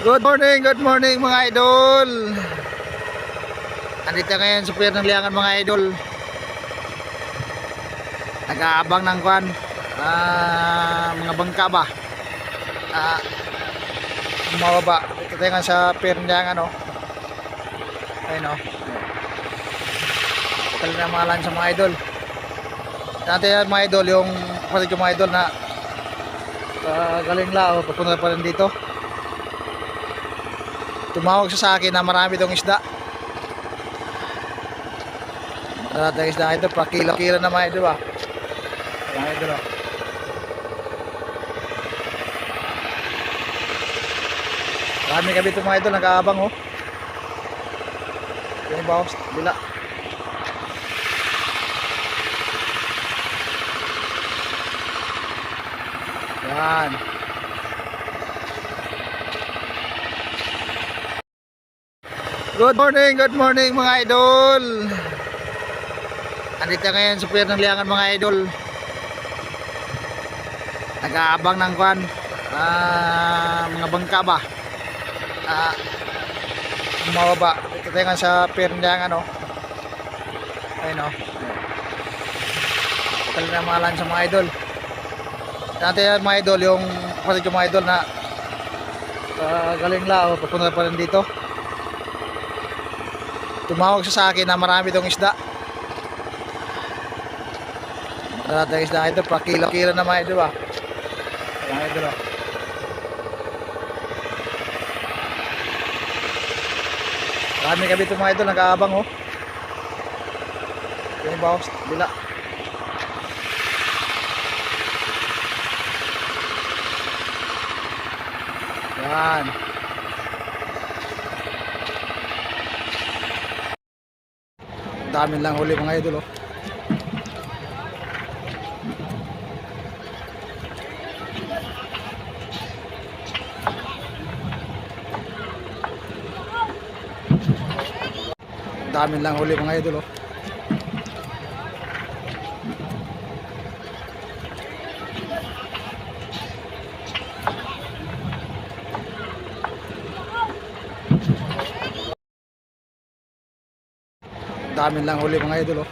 Good morning mga idol. Andito ngayon sa Pier ng Liangan mga idol. Nag-aabang ng kwan, mga bangka ba? Bumababa. Ito tayo nga sa Pier ng Liangan, oh. Ayun, oh. Kali na mga lansa mga idol. Dati yan mga idol, yung kapatid yung mga idol na galing lao, papunta pa rin dito. Tumawag siya sa akin na marami itong isda. Marami isda ito, pa kilo-kilo na mga idol ba? Mga idol, oh. Marami kami itong mga idol, nag-aabang, oh. Yung bawas, bila. Yan. Good morning mga idol. Andito ngayon sa Pier ng Liangan mga idol. Nag-aabang ng kwan, mga bangka ba? Bumababa. Ito tayo nga sa Pier ng Liangan, oh. Ayun, oh. Kali na mga lansa mga idol. Dati yan mga idol, yung kapatid yung mga idol na galing lao, papunta pa rin dito. Tumawag siya sa akin na marami itong isda. Marami isda ito, pa kilo-kilo na mga idol ba? Mga idol, oh. Marami kami itong mga idol, nag-aabang, oh. Yung bawas, bila. Yan. Dami lang huli mga idol, oh. Dami lang huli mga idol, oh. Dami lang huli mga idol, oh.